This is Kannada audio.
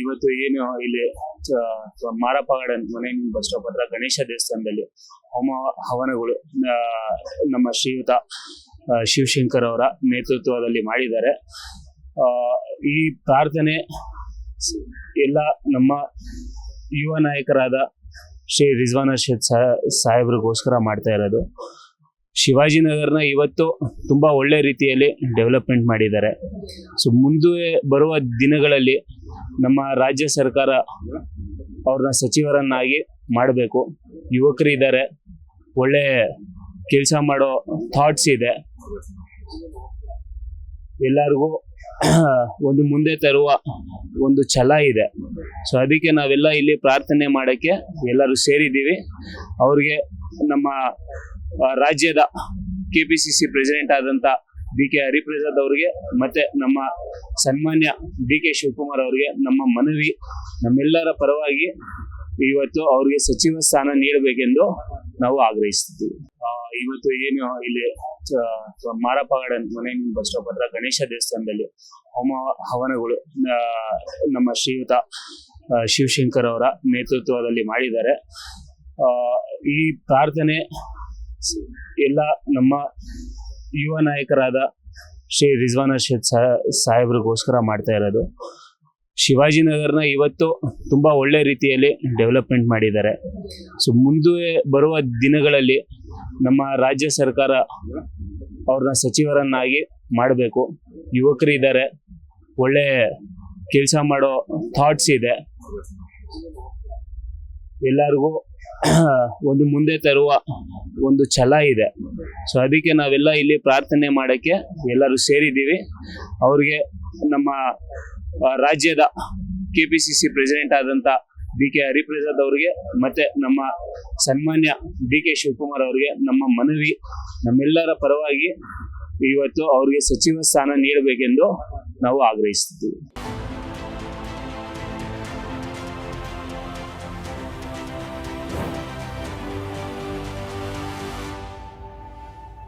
ಇವತ್ತು ಏನು ಇಲ್ಲಿ ಮಾರಪ್ಪಗಡ ಮನೆ ಬಸ್ ಸ್ಟಾಪ್ ಹತ್ರ ಗಣೇಶ ದೇವಸ್ಥಾನದಲ್ಲಿ ಹೋಮ ಹವನಗಳು ನಮ್ಮ ಶ್ರೀಯುತ ಶಿವಶಂಕರ್ ಅವರ ನೇತೃತ್ವದಲ್ಲಿ ಮಾಡಿದ್ದಾರೆ. ಈ ಪ್ರಾರ್ಥನೆ ಎಲ್ಲ ನಮ್ಮ ಯುವ ನಾಯಕರಾದ ಶ್ರೀ ರಿಜ್ವಾನ್ ಅರ್ಷದ್ ಸಾಹೇಬ್ರಿಗೋಸ್ಕರ ಮಾಡ್ತಾ ಇರೋದು. ಶಿವಾಜಿನಗರ್ನ ಇವತ್ತು ತುಂಬಾ ಒಳ್ಳೆ ರೀತಿಯಲ್ಲಿ ಡೆವಲಪ್ಮೆಂಟ್ ಮಾಡಿದ್ದಾರೆ. ಸೊ ಮುಂದೆ ಬರುವ ದಿನಗಳಲ್ಲಿ ನಮ್ಮ ರಾಜ್ಯ ಸರ್ಕಾರ ಅವ್ರನ್ನ ಸಚಿವರನ್ನಾಗಿ ಮಾಡಬೇಕು. ಯುವಕರಿದ್ದಾರೆ, ಒಳ್ಳೆ ಕೆಲಸ ಮಾಡೋ ಥಾಟ್ಸ್ ಇದೆ, ಎಲ್ಲರಿಗೂ ಒಂದು ಮುಂದೆ ತರುವ ಒಂದು ಛಲ ಇದೆ. ಸೊ ಅದಕ್ಕೆ ನಾವೆಲ್ಲ ಇಲ್ಲಿ ಪ್ರಾರ್ಥನೆ ಮಾಡಕ್ಕೆ ಎಲ್ಲರೂ ಸೇರಿದ್ದೀವಿ. ಅವ್ರಿಗೆ ನಮ್ಮ ರಾಜ್ಯದ KPCC ಪ್ರೆಸಿಡೆಂಟ್ ಆದಂತ BK ಹರಿಪ್ರಸಾದ್ ಅವ್ರಿಗೆ ಮತ್ತೆ ನಮ್ಮ ಸನ್ಮಾನ್ಯ DK ಶಿವಕುಮಾರ್ ಅವ್ರಿಗೆ ನಮ್ಮ ಮನವಿ, ನಮ್ಮೆಲ್ಲರ ಪರವಾಗಿ ಇವತ್ತು ಅವ್ರಿಗೆ ಸಚಿವ ಸ್ಥಾನ ನೀಡಬೇಕೆಂದು ನಾವು ಆಗ್ರಹಿಸ್ತಿದ್ದೀವಿ. ಇವತ್ತು ಏನು ಇಲ್ಲಿ ಮಾರಪ್ಪಗಡ ಮನೆ ಬಸ್ ಸ್ಟಾಪ್ ಹತ್ರ ಗಣೇಶ ದೇವಸ್ಥಾನದಲ್ಲಿ ಹೋಮ ಹವನಗಳು ನಮ್ಮ ಶ್ರೀಯುತ ಶಿವಶಂಕರ್ ಅವರ ನೇತೃತ್ವದಲ್ಲಿ ಮಾಡಿದ್ದಾರೆ. ಈ ಪ್ರಾರ್ಥನೆ ಎಲ್ಲ ನಮ್ಮ ಯುವ ನಾಯಕರಾದ ಶ್ರೀ ರಿಜ್ವಾನ್ ಅರ್ಷದ್ ಸಾಹೇಬ್ರಿಗೋಸ್ಕರ ಮಾಡ್ತಾ ಇರೋದು. ಶಿವಾಜಿನಗರ್ನ ಇವತ್ತು ತುಂಬಾ ಒಳ್ಳೆ ರೀತಿಯಲ್ಲಿ ಡೆವಲಪ್ಮೆಂಟ್ ಮಾಡಿದ್ದಾರೆ. ಸೊ ಮುಂದೆ ಬರುವ ದಿನಗಳಲ್ಲಿ ನಮ್ಮ ರಾಜ್ಯ ಸರ್ಕಾರ ಅವ್ರನ್ನ ಸಚಿವರನ್ನಾಗಿ ಮಾಡಬೇಕು. ಯುವಕರಿದ್ದಾರೆ, ಒಳ್ಳೆ ಕೆಲಸ ಮಾಡೋ ಥಾಟ್ಸ್ ಇದೆ, ಎಲ್ಲರಿಗೂ ಒಂದು ಮುಂದೆ ತರುವ ಒಂದು ಛಲ ಇದೆ. ಸೊ ಅದಕ್ಕೆ ನಾವೆಲ್ಲ ಇಲ್ಲಿ ಪ್ರಾರ್ಥನೆ ಮಾಡಕ್ಕೆ ಎಲ್ಲರೂ ಸೇರಿದ್ದೀವಿ. ಅವ್ರಿಗೆ ನಮ್ಮ ರಾಜ್ಯದ KPCC ಪ್ರೆಸಿಡೆಂಟ್ ಆದಂತ BK ಹರಿಪ್ರಸಾದ್ ಅವ್ರಿಗೆ ಮತ್ತೆ ನಮ್ಮ ಸನ್ಮಾನ್ಯ DK ಶಿವಕುಮಾರ್ ಅವ್ರಿಗೆ ನಮ್ಮ ಮನವಿ, ನಮ್ಮೆಲ್ಲರ ಪರವಾಗಿ ಇವತ್ತು ಅವ್ರಿಗೆ ಸಚಿವ ಸ್ಥಾನ ನೀಡಬೇಕೆಂದು ನಾವು ಆಗ್ರಹಿಸ್ತಿದ್ದೀವಿ.